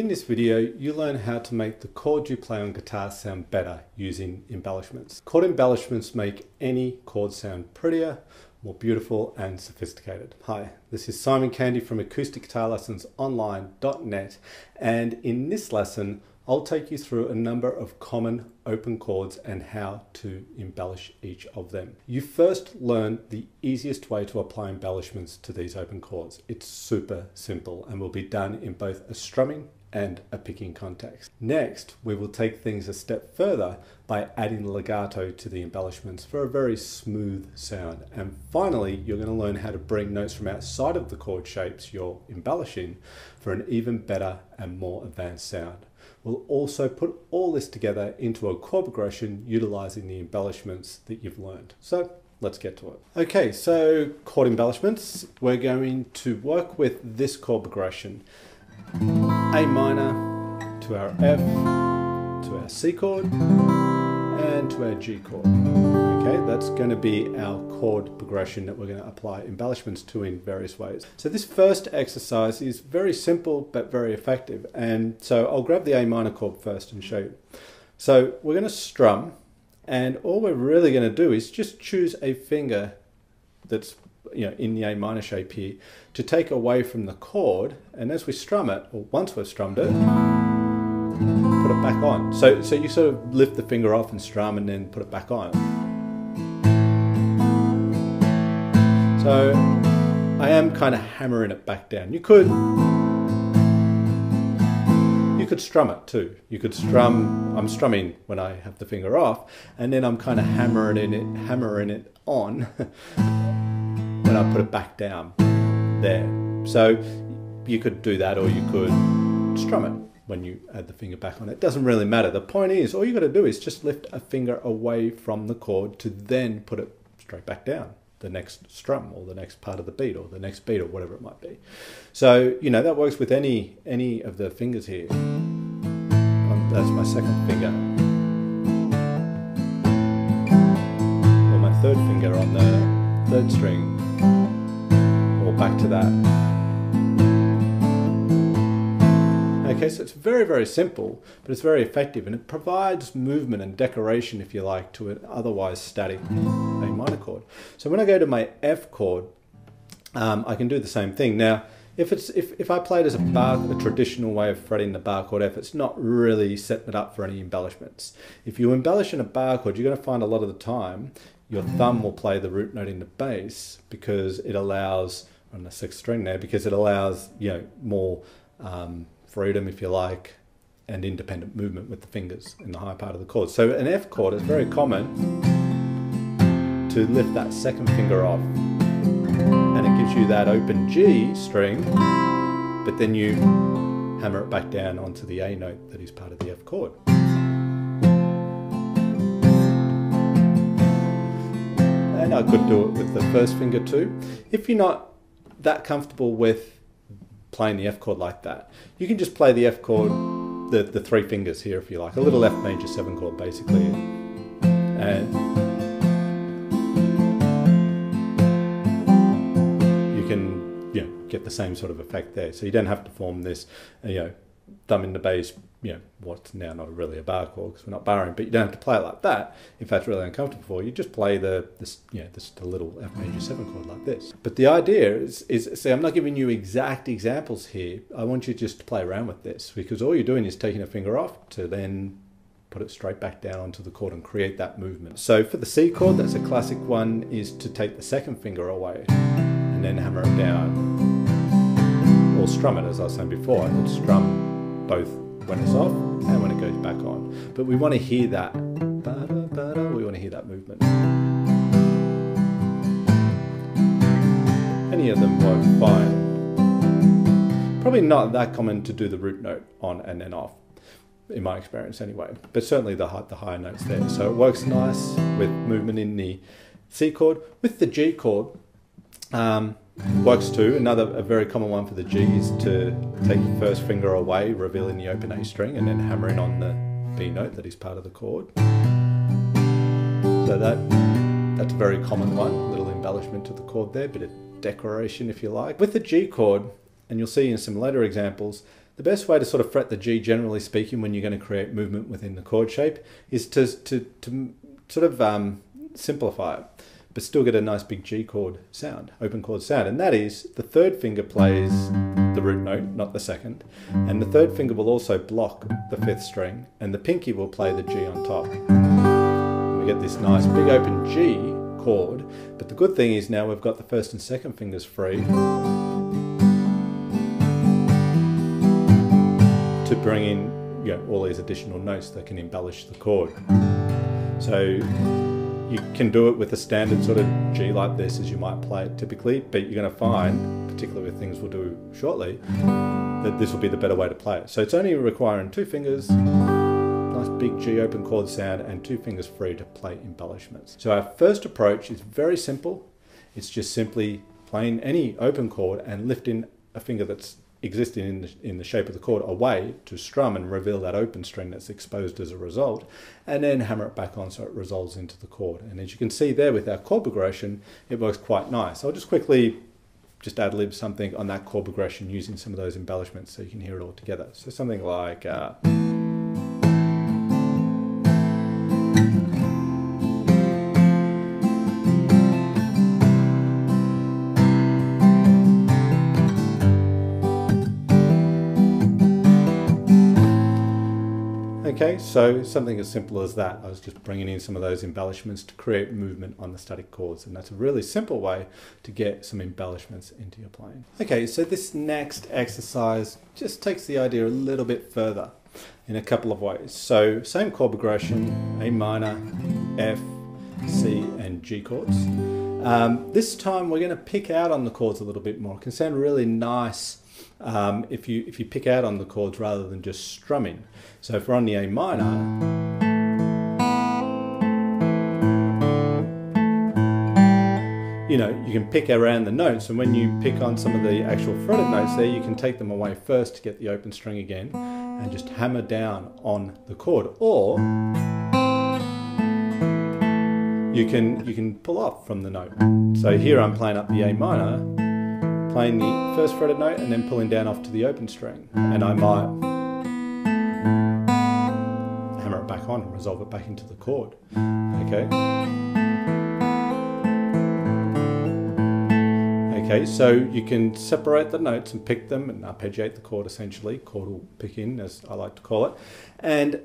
In this video, you learn how to make the chords you play on guitar sound better using embellishments. Chord embellishments make any chord sound prettier, more beautiful and sophisticated. Hi, this is Simon Candy from Acoustic Guitar Lessons Online.net, and in this lesson I'll take you through a number of common open chords and how to embellish each of them. You first learn the easiest way to apply embellishments to these open chords. It's super simple and will be done in both a strumming and a picking context. Next, we will take things a step further by adding legato to the embellishments for a very smooth sound. And finally, you're going to learn how to bring notes from outside of the chord shapes you're embellishing for an even better and more advanced sound. We'll also put all this together into a chord progression utilizing the embellishments that you've learned. So let's get to it. Okay, so chord embellishments, we're going to work with this chord progression. A minor to our F, to our C chord, and to our G chord. Okay, that's going to be our chord progression that we're going to apply embellishments to in various ways. So this first exercise is very simple but very effective, and so I'll grab the A minor chord first and show you. So we're going to strum, and all we're really going to do is just choose a finger that's in the A minor shape here to take away from the chord, and as we strum it, or once we've strummed it, put it back on. So you sort of lift the finger off and strum and then put it back on. So I am kind of hammering it back down. You could strum it too. You could strum, I'm strumming when I have the finger off, and then I'm kind of hammering it on when I put it back down there. So you could do that, or you could strum it when you add the finger back on. It doesn't really matter. The point is, all you got to do is just lift a finger away from the chord to then put it straight back down, the next strum or the next part of the beat or the next beat or whatever it might be. So that works with any of the fingers here. That's my second finger, or my third finger on the third string, or back to that. Okay, so it's very, very simple, but it's very effective, and it provides movement and decoration, if you like, to an otherwise static A minor chord. So when I go to my F chord, I can do the same thing. Now, if I played as a traditional way of fretting the bar chord F, it's not really setting it up for any embellishments. If you embellish in a bar chord, you're going to find a lot of the time your thumb will play the root note in the bass, because it allows, on the sixth string there, because it allows more freedom, if you like, and independent movement with the fingers in the high part of the chord. So an F chord is very common to lift that second finger off, and it gives you that open G string, but then you hammer it back down onto the A note that is part of the F chord. And I could do it with the first finger too. If you're not that comfortable with playing the F chord like that, you can just play the F chord, the three fingers here, if you like, a little F major 7 chord basically, and you can get the same sort of effect there. So you don't have to form this thumb in the bass, what's now not really a bar chord because we're not barring, but you don't have to play it like that if that's really uncomfortable for you. Just play the little F major 7 chord like this. But the idea is see, I'm not giving you exact examples here. I want you just to play around with this, because all you're doing is taking a finger off to then put it straight back down onto the chord and create that movement. So for the C chord, that's a classic one, is to take the second finger away and then hammer it down, or strum it, as I was saying before. I could strum both when it's off and when it goes back on. But we want to hear that. We want to hear that movement. Any of them work fine. Probably not that common to do the root note on and then off, in my experience anyway. But certainly the higher notes there. So it works nice with movement in the C chord. With the G chord, works too. A very common one for the G is to take the first finger away, revealing the open A string, and then hammering on the B note that is part of the chord. So that's a very common one, a little embellishment to the chord there, bit of decoration if you like. With the G chord, and you'll see in some later examples, The best way to sort of fret the G, generally speaking, when you're going to create movement within the chord shape is to sort of simplify it, but still get a nice big G chord sound, open chord sound. And that is, the third finger plays the root note, not the second, and the third finger will also block the fifth string, and the pinky will play the G on top. And we get this nice big open G chord, but the good thing is now we've got the first and second fingers free to bring in all these additional notes that can embellish the chord. So you can do it with a standard sort of G like this as you might play it typically, but you're going to find, particularly with things we'll do shortly, that this will be the better way to play it. So it's only requiring two fingers, nice big G open chord sound, and two fingers free to play embellishments. So our first approach is very simple. It's just simply playing any open chord and lifting a finger that's existing in the shape of the chord away to strum and reveal that open string that's exposed as a result, and then hammer it back on so it resolves into the chord. And as you can see there with our chord progression, it works quite nice. I'll just quickly ad-lib something on that chord progression using some of those embellishments so you can hear it all together. So something like okay, so something as simple as that. I was just bringing in some of those embellishments to create movement on the static chords, and that's a really simple way to get some embellishments into your playing. Okay, so this next exercise just takes the idea a little bit further in a couple of ways. So same chord progression, A minor, F, C and G chords. This time we're going to pick out on the chords a little bit more. It can sound really nice if you pick out on the chords rather than just strumming. So if we're on the A minor, you can pick around the notes, and when you pick on some of the actual fretted notes there, you can take them away first to get the open string again and just hammer down on the chord, or you can pull off from the note. So here I'm playing up the A minor, playing the first fretted note and then pulling down off to the open string, and I might hammer it back on and resolve it back into the chord. Okay. Okay, so you can separate the notes and pick them and arpeggiate the chord essentially, chordal picking as I like to call it, and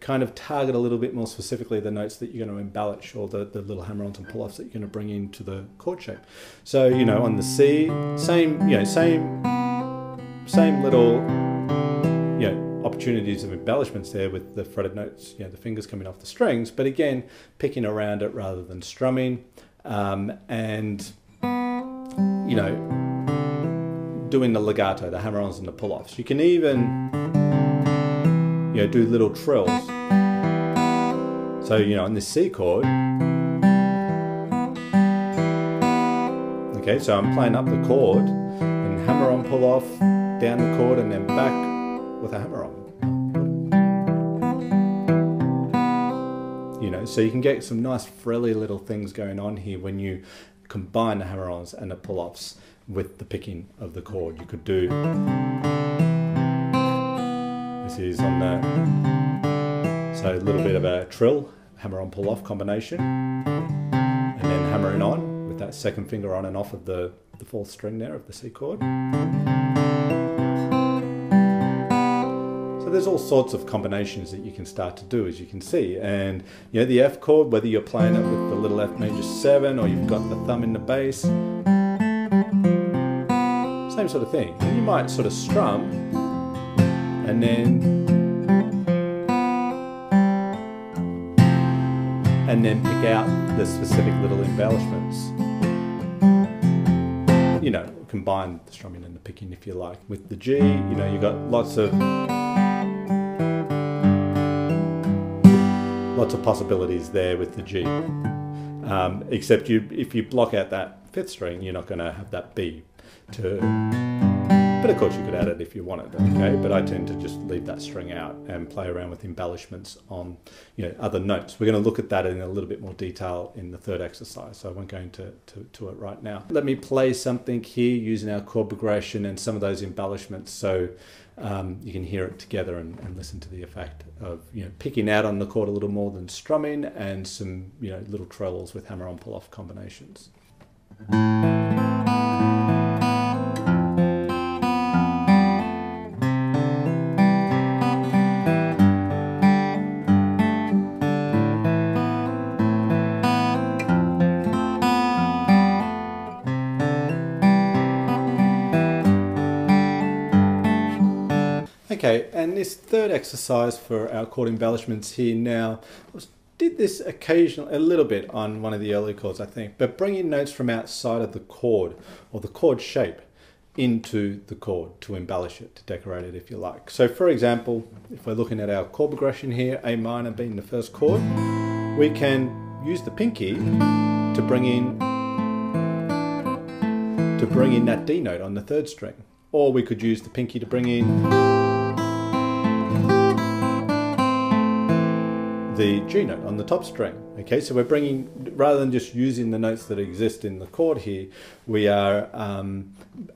kind of target a little bit more specifically the notes that you're going to embellish, or the little hammer-ons and pull-offs that you're going to bring into the chord shape. So on the C, same little opportunities of embellishments there with the fretted notes, the fingers coming off the strings, but again picking around it rather than strumming, and doing the legato, the hammer-ons and the pull-offs. You can even do little trills. So on this C chord, okay, so I'm playing up the chord and hammer-on, pull-off, down the chord and then back with a hammer-on. So you can get some nice frilly little things going on here when you combine the hammer-ons and the pull-offs with the picking of the chord. You could do, this is on the, so a little bit of a trill, hammer-on, pull-off combination, and then hammering on with that second finger on and off of the fourth string there of the C chord. So there's all sorts of combinations that you can start to do, as you can see. And the F chord, whether you're playing it with the little F major 7 or you've got the thumb in the bass, same sort of thing. And you might sort of strum and then pick out the specific little embellishments. Combine the strumming and the picking if you like. With the G, you've got lots of possibilities there with the G. Except if you block out that fifth string, you're not going to have that B to But of course you could add it if you wanted, okay? But I tend to just leave that string out and play around with embellishments on, you know, other notes. We're going to look at that in a little bit more detail in the third exercise, so I won't go into it right now. Let me play something here using our chord progression and some of those embellishments, so you can hear it together and listen to the effect of, you know, picking out on the chord a little more than strumming, and some, you know, little trebles with hammer-on pull-off combinations. Okay, and this third exercise for our chord embellishments here now, I did this occasionally, a little bit on one of the early chords I think, but bringing notes from outside of the chord, or the chord shape, into the chord to embellish it, to decorate it if you like. So for example, if we're looking at our chord progression here, A minor being the first chord, we can use the pinky to bring in that D note on the third string. Or we could use the pinky to bring in the G note on the top string. Okay, so we're bringing, rather than just using the notes that exist in the chord here, we are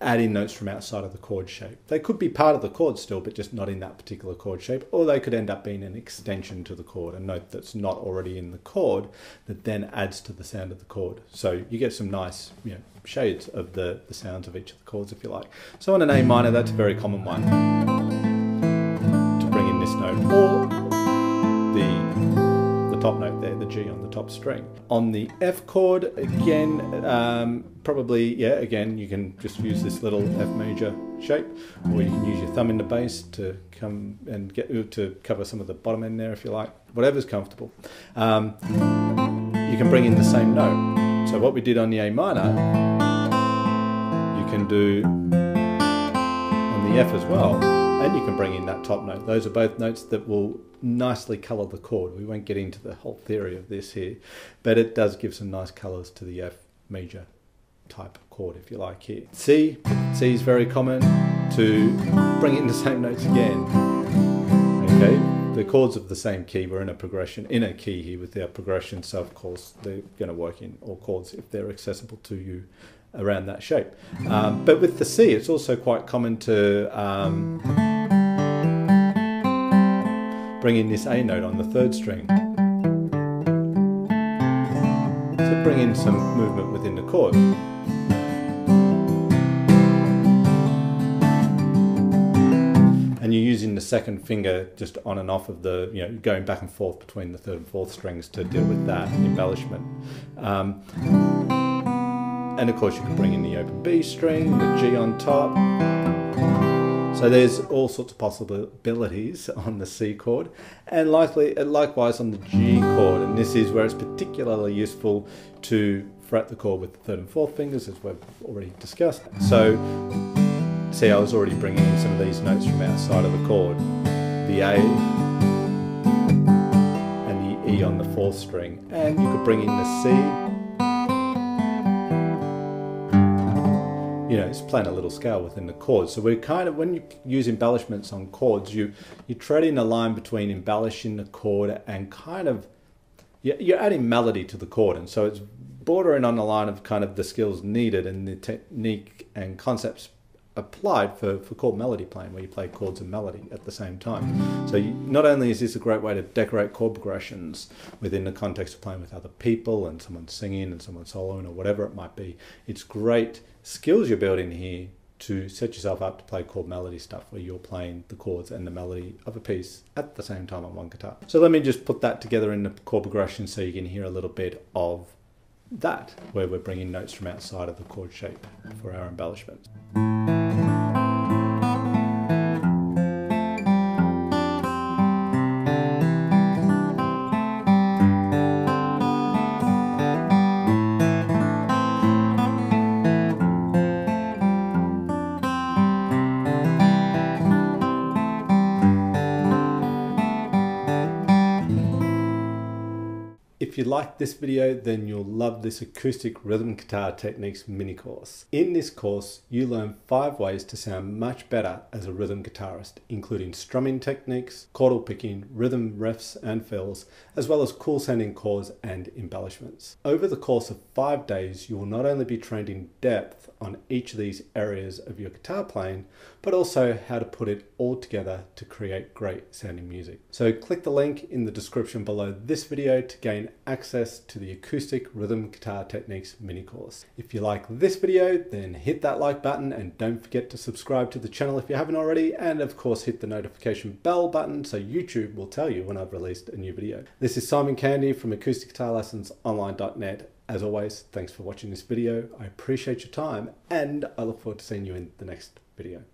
adding notes from outside of the chord shape. They could be part of the chord still, but just not in that particular chord shape, or they could end up being an extension to the chord, a note that's not already in the chord that then adds to the sound of the chord. So you get some nice, you know, shades of the sounds of each of the chords if you like. So on an A minor, that's a very common one, to bring in this note, or the top note there, the G on the top string. On the F chord, again, probably, yeah, again, you can just use this little F major shape, or you can use your thumb in the bass to come and get to cover some of the bottom end there if you like, whatever's comfortable. You can bring in the same note. So what we did on the A minor, you can do on the F as well, and you can bring in that top note. Those are both notes that will nicely colour the chord. We won't get into the whole theory of this here, but it does give some nice colours to the F major type chord if you like here. C is very common, to bring in the same notes again. Okay, the chords of the same key, we're in a progression, in a key here with our progression, so of course they're going to work in all chords if they're accessible to you around that shape. But with the C, it's also quite common to bring in this A note on the third string. So bring in some movement within the chord. And you're using the second finger just on and off of the, you know, going back and forth between the third and fourth strings to deal with that embellishment. And of course you can bring in the open B string, the G on top. So there's all sorts of possibilities on the C chord, and likewise on the G chord, and this is where it's particularly useful to fret the chord with the third and fourth fingers, as we've already discussed. So see, I was already bringing in some of these notes from outside of the chord, the A and the E on the fourth string, and you could bring in the C. You know, it's playing a little scale within the chords. So we're kind of, when you use embellishments on chords, you're treading a line between embellishing the chord and kind of, you're adding melody to the chord. And so it's bordering on the line of kind of the skills needed and the technique and concepts applied for chord melody playing, where you play chords and melody at the same time. So not only is this a great way to decorate chord progressions within the context of playing with other people and someone singing and someone soloing or whatever it might be, it's great skills you're building here to set yourself up to play chord melody stuff, where you're playing the chords and the melody of a piece at the same time on one guitar. So let me just put that together in the chord progression so you can hear a little bit of that, where we're bringing notes from outside of the chord shape for our embellishments. If If you like this video, then you'll love this acoustic rhythm guitar techniques mini course. In this course, you learn 5 ways to sound much better as a rhythm guitarist, including strumming techniques, chordal picking, rhythm riffs and fills, as well as cool sounding chords and embellishments. Over the course of 5 days, you will not only be trained in depth on each of these areas of your guitar playing, but also how to put it all together to create great sounding music. So click the link in the description below this video to gain access to the Acoustic Rhythm Guitar Techniques mini course. If you like this video, then hit that like button and don't forget to subscribe to the channel if you haven't already, and of course hit the notification bell button so YouTube will tell you when I've released a new video. This is Simon Candy from acousticguitarlessonsonline.net. As always, thanks for watching this video. I appreciate your time and I look forward to seeing you in the next video.